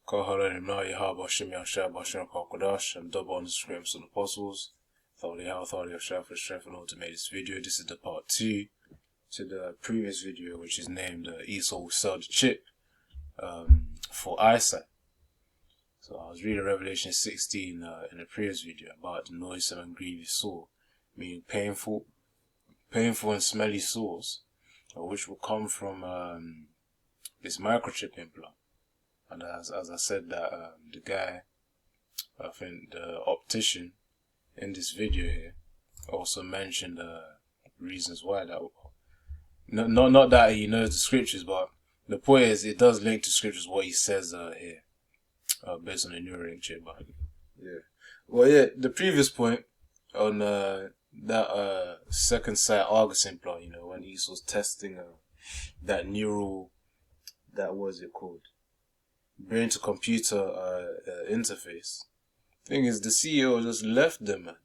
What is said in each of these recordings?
Koharim na Yahabashim Yashab Bashim Kokodash and double on the scripts of the apostles. Thoroughly health, thoroughly of strength and all to make this video. This is the part 2 to the previous video, which is named Esau will sell the chip for eyesight. So I was reading Revelation 16 in the previous video about the noisome and grievous sore, meaning painful and smelly sores, which will come from this microchip implant. And as I said, that the guy, I think the optician in this video here, also mentioned reasons why that. Not that he knows the scriptures, but the point is it does link to scriptures what he says here, based on the Neuralink chip. But yeah, well, yeah, the previous point on that second sight Argus implant, when Esau was testing that neural, that was it called, brain to computer interface. Thing is, the CEO just left them, man.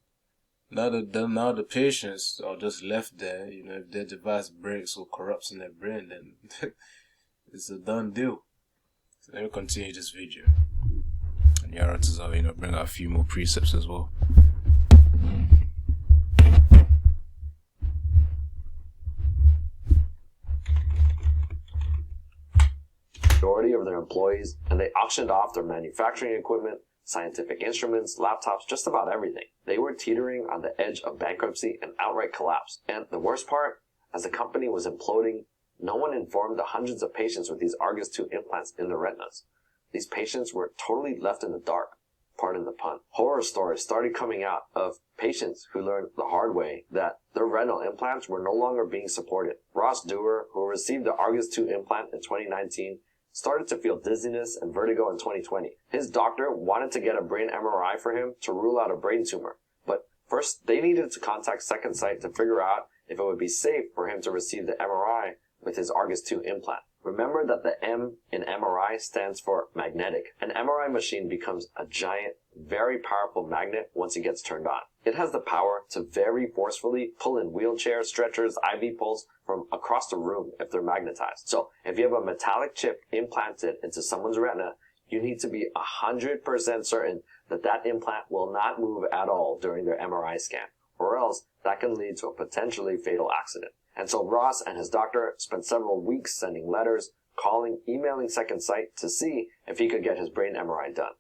Now the patients are just left there. If their device breaks or corrupts in their brain, then it's a done deal. So let me continue this video. And the orators are, bring out a few more precepts as well. Majority of their employees, and they auctioned off their manufacturing equipment, scientific instruments, laptops, just about everything. They were teetering on the edge of bankruptcy and outright collapse. And the worst part, as the company was imploding, no one informed the hundreds of patients with these Argus 2 implants in their retinas. These patients were totally left in the dark, pardon the pun. Horror stories started coming out of patients who learned the hard way that their retinal implants were no longer being supported. Ross Dewar, who received the Argus 2 implant in 2019, started to feel dizziness and vertigo in 2020. His doctor wanted to get a brain MRI for him to rule out a brain tumor. But first, they needed to contact Second Sight to figure out if it would be safe for him to receive the MRI with his Argus 2 implant. Remember that the M in MRI stands for magnetic. An MRI machine becomes a giant, very powerful magnet once it gets turned on. It has the power to very forcefully pull in wheelchairs, stretchers, IV poles from across the room if they're magnetized. So if you have a metallic chip implanted into someone's retina, you need to be 100% certain that that implant will not move at all during their MRI scan, or else that can lead to a potentially fatal accident. And so Ross and his doctor spent several weeks sending letters, calling, emailing Second Sight to see if he could get his brain MRI done.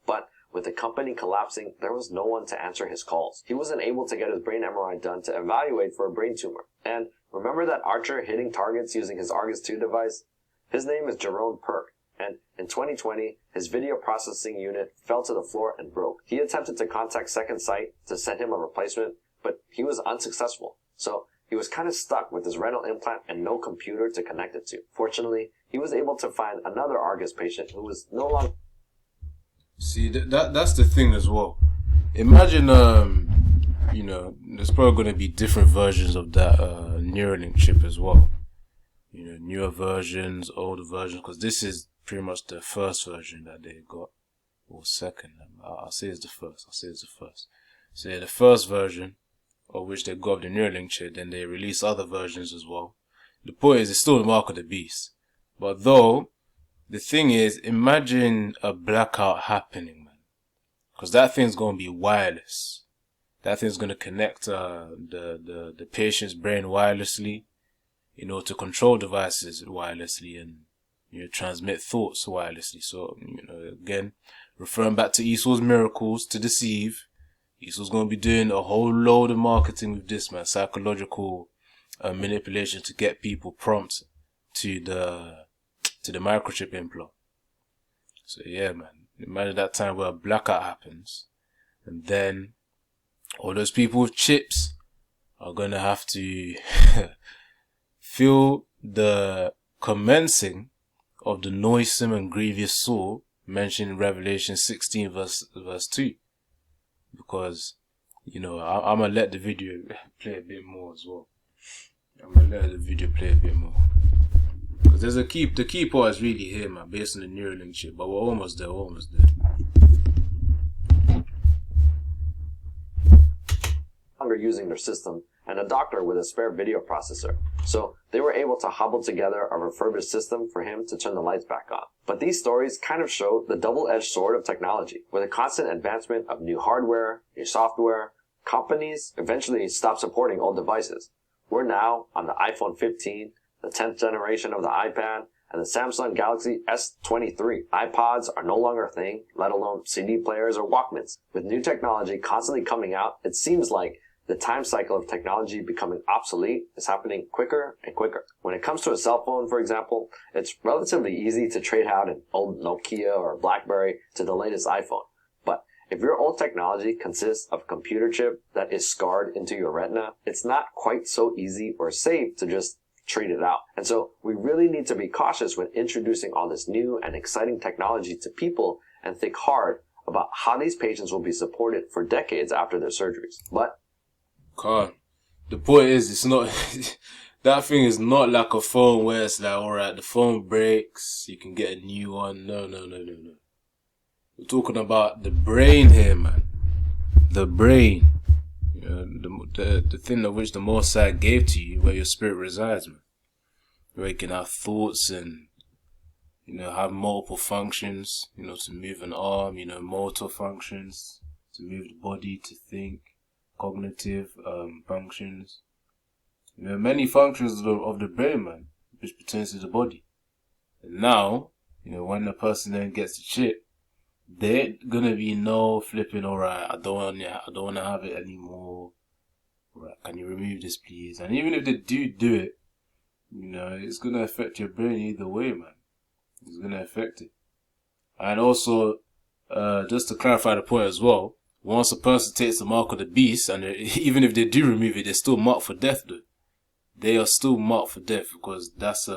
But with the company collapsing, there was no one to answer his calls. He wasn't able to get his brain MRI done to evaluate for a brain tumor. And remember that archer hitting targets using his Argus 2 device? His name is Jerome Perk, and in 2020, his video processing unit fell to the floor and broke. He attempted to contact Second Sight to send him a replacement, but he was unsuccessful. So he was kind of stuck with his retinal implant and no computer to connect it to. Fortunately, he was able to find another Argus patient who was no longer... See, that's the thing as well. Imagine, there's probably going to be different versions of that Neuralink chip as well. Newer versions, older versions, because this is pretty much the first version that they got, or second. I'll say it's the first. So yeah, the first version, of which they got the Neuralink chip, then they release other versions as well. The point is, it's still the mark of the beast. But though, the thing is, imagine a blackout happening, man. Because that thing's going to be wireless. That thing's going to connect the patient's brain wirelessly, to control devices wirelessly and, transmit thoughts wirelessly. So, again, referring back to Esau's miracles to deceive, Esau's going to be doing a whole load of marketing with this, man. Psychological manipulation to get people prompt to the microchip implant. So yeah, man. Imagine that time where a blackout happens, and then all those people with chips are going to have to feel the commencing of the noisome and grievous sore mentioned in Revelation 16 verse 2. Because, I'm going to let the video play a bit more as well. Because there's the key part is really here, man, based on the Neuralink chip. But we're almost there. Using their system, and a doctor with a spare video processor. So they were able to hobble together a refurbished system for him to turn the lights back on. But these stories kind of show the double-edged sword of technology. With the constant advancement of new hardware, new software, companies eventually stop supporting old devices. We're now on the iPhone 15, the 10th generation of the iPad, and the Samsung Galaxy S23. iPods are no longer a thing, let alone CD players or Walkmans. With new technology constantly coming out, it seems like the time cycle of technology becoming obsolete is happening quicker and quicker. When it comes to a cell phone, for example, it's relatively easy to trade out an old Nokia or BlackBerry to the latest iPhone. But if your old technology consists of a computer chip that is scarred into your retina, it's not quite so easy or safe to just trade it out. And so we really need to be cautious when introducing all this new and exciting technology to people and think hard about how these patients will be supported for decades after their surgeries. But the point is, it's not that thing is not like a phone where it's like, alright, the phone breaks, you can get a new one. No. We're talking about the brain here, man. The brain. You know, the thing of which the Most High gave to you, where your spirit resides, man. Where you can have thoughts and, you know, have multiple functions, you know, to move an arm, you know, motor functions, to move the body, to think, cognitive functions. You know, many functions of the brain, man, which pertains to the body. And now, you know, when the person then gets the chip, they're gonna be no flipping, alright, I don't wanna have it anymore. Right, can you remove this, please? And even if they do it, you know, it's gonna affect your brain either way, man. It's gonna affect it. And also, just to clarify the point as well, once a person takes the mark of the beast, and even if they do remove it, they're still marked for death, though. They are still marked for death, because that's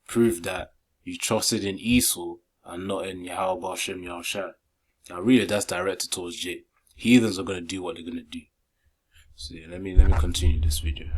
proof that you trusted in Esau and not in Yahweh Bashem Yahushua. Now really that's directed towards Jay. Heathens are gonna do what they're gonna do. So yeah, let me continue this video.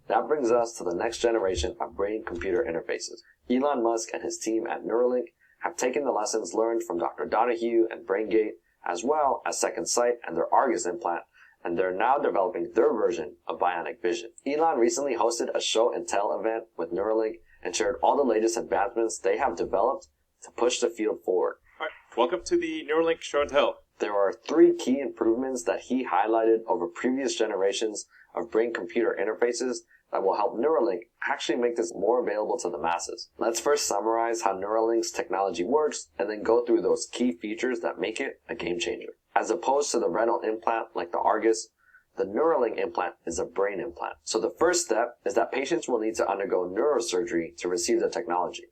that brings us to the next generation of brain-computer interfaces. Elon Musk and his team at Neuralink have taken the lessons learned from Dr. Donahue and BrainGate, as well as Second Sight and their Argus implant, and they're now developing their version of bionic vision. Elon recently hosted a show and tell event with Neuralink and shared all the latest advancements they have developed to push the field forward. All right, welcome to the Neuralink show and tell. There are 3 key improvements that he highlighted over previous generations of brain-computer interfaces that will help Neuralink actually make this more available to the masses. Let's first summarize how Neuralink's technology works and then go through those key features that make it a game changer. As opposed to the retinal implant like the Argus, the Neuralink implant is a brain implant. So the first step is that patients will need to undergo neurosurgery to receive the technology.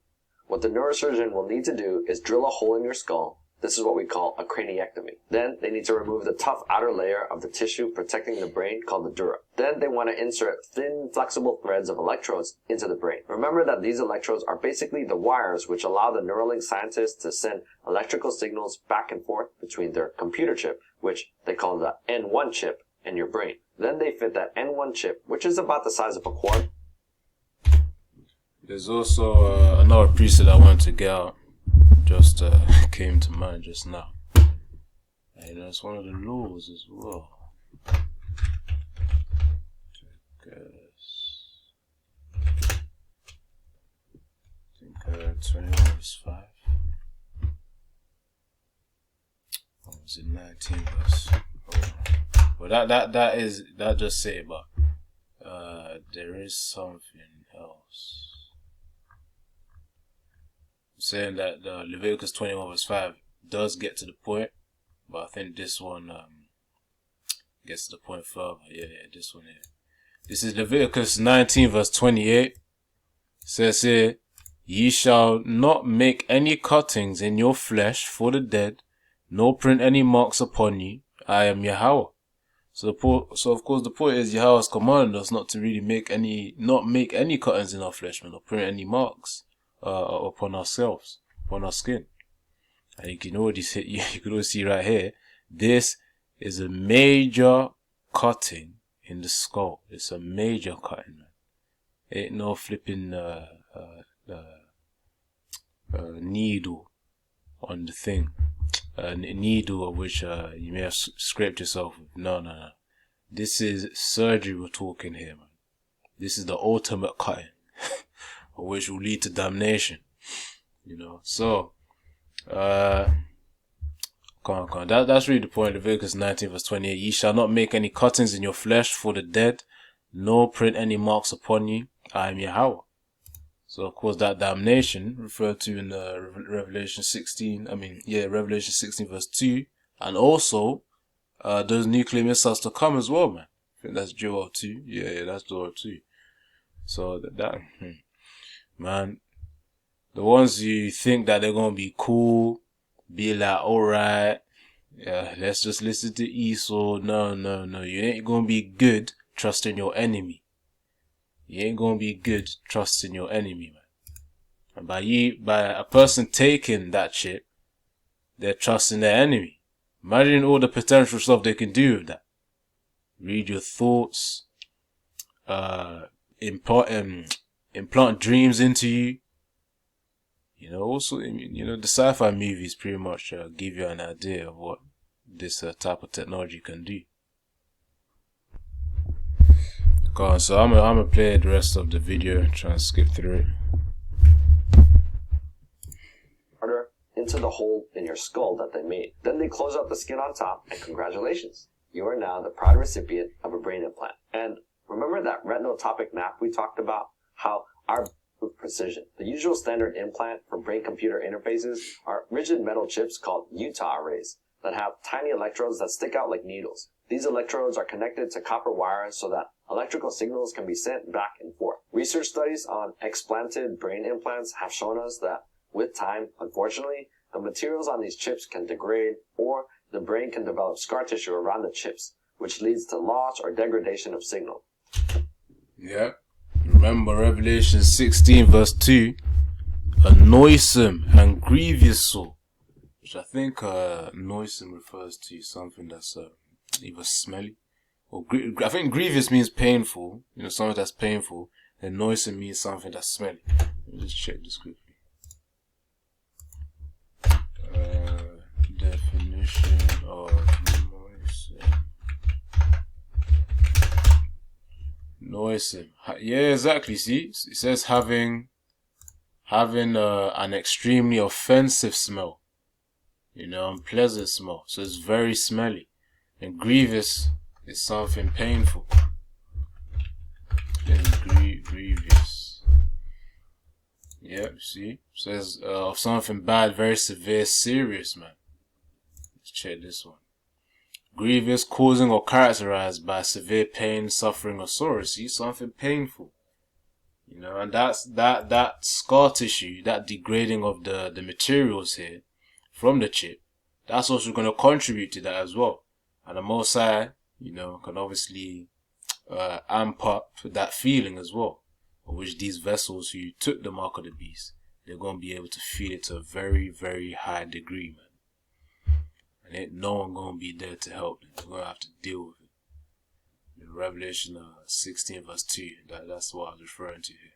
What the neurosurgeon will need to do is drill a hole in your skull. This is what we call a craniectomy. Then they need to remove the tough outer layer of the tissue protecting the brain called the dura. Then they want to insert thin, flexible threads of electrodes into the brain. Remember that these electrodes are basically the wires which allow the Neuralink scientists to send electrical signals back and forth between their computer chip, which they call the N1 chip, and your brain. Then they fit that N1 chip, which is about the size of a quad. There's also another preset I wanted to get out. Just came to mind just now. And that's one of the laws as well. I think 21 verse 5. Or was it 19 verse? Well, that just say about there is something else. Saying that Leviticus 21 verse 5 does get to the point, but I think this one gets to the point further. Yeah, this one here. This is Leviticus 19 verse 28. It says here, ye shall not make any cuttings in your flesh for the dead, nor print any marks upon you. I am Yahweh. So of course the point is Yahweh has commanded us not to really make any cuttings in our flesh, man, or print any marks upon ourselves, upon our skin. And you can already see right here, this is a major cutting in the skull. It's a major cutting, man. Ain't no flipping needle on the thing. a needle of which you may have scraped yourself with. No. This is surgery we're talking here, man. This is the ultimate cutting, which will lead to damnation. So, that's really the point of Leviticus 19 verse 28. Ye shall not make any cuttings in your flesh for the dead, nor print any marks upon you. I am Yahweh. So, of course, that damnation referred to in Revelation 16 verse 2. And also, those nuclear missiles to come as well, man. I think that's Joel 2. Yeah, that's Joel 2. So, man, the ones you think that they're going to be cool, be like, alright, yeah, let's just listen to Esau. No. You ain't going to be good trusting your enemy. You ain't going to be good trusting your enemy, man. And by a person taking that chip, they're trusting their enemy. Imagine all the potential stuff they can do with that. Read your thoughts, implant dreams into you. Also, the sci-fi movies pretty much give you an idea of what this type of technology can do. So I'm gonna play the rest of the video, try and skip through it. Into the hole in your skull that they made. Then they close out the skin on top, and congratulations, you are now the proud recipient of a brain implant. And remember that retinal topic map we talked about? How our with precision. The usual standard implant for brain-computer interfaces are rigid metal chips called Utah arrays that have tiny electrodes that stick out like needles. These electrodes are connected to copper wires so that electrical signals can be sent back and forth. Research studies on explanted brain implants have shown us that with time, unfortunately, the materials on these chips can degrade, or the brain can develop scar tissue around the chips, which leads to loss or degradation of signal. Yeah. Remember Revelation 16 verse 2, a noisome and grievous soul, which I think noisome refers to something that's either smelly, or I think grievous means painful, something that's painful, and noisome means something that's smelly. Let me just check this quickly. Definition of noisome. Yeah, exactly. See, it says having an extremely offensive smell, unpleasant smell. So it's very smelly. And grievous is something painful. Grievous. Yep. See, it says of something bad, very severe, serious, man. Let's check this one. Grievous, causing or characterized by severe pain, suffering, or sorrow. See, something painful. And that scar tissue, that degrading of the materials here from the chip, that's also going to contribute to that as well. And the Most High, can obviously amp up that feeling as well, of which these vessels who took the mark of the beast, they're going to be able to feel it to a very, very high degree, man. And ain't no one going to be there to help them. They're going to have to deal with it. In Revelation 16 verse 2, that's what I was referring to here.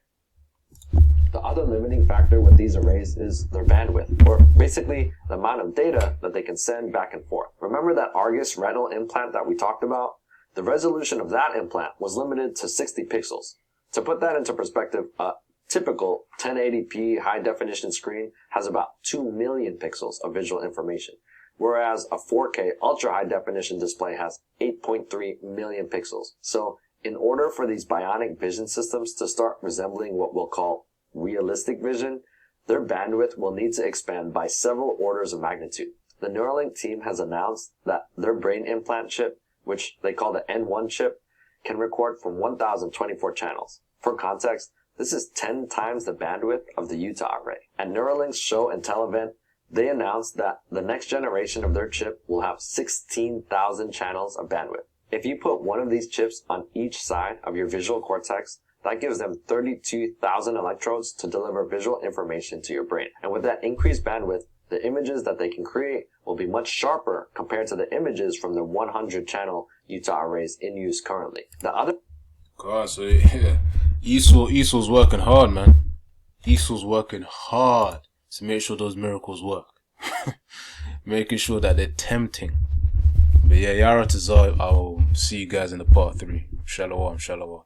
The other limiting factor with these arrays is their bandwidth, or basically the amount of data that they can send back and forth. Remember that Argus retinal implant that we talked about? The resolution of that implant was limited to 60 pixels. To put that into perspective, a typical 1080p high-definition screen has about 2 million pixels of visual information, whereas a 4K ultra-high-definition display has 8.3 million pixels. So, in order for these bionic vision systems to start resembling what we'll call realistic vision, their bandwidth will need to expand by several orders of magnitude. The Neuralink team has announced that their brain implant chip, which they call the N1 chip, can record from 1,024 channels. For context, this is 10 times the bandwidth of the Utah array. At Neuralink's show and tell event, they announced that the next generation of their chip will have 16,000 channels of bandwidth. If you put one of these chips on each side of your visual cortex, that gives them 32,000 electrodes to deliver visual information to your brain. And with that increased bandwidth, the images that they can create will be much sharper compared to the images from the 100-channel Utah arrays in use currently. The other... God, so yeah, Esau's working hard, man. Esau's working hard to make sure those miracles work. making sure that they're tempting. But yeah, Yara to Zai, I'll see you guys in the part 3. Shalom, shalom.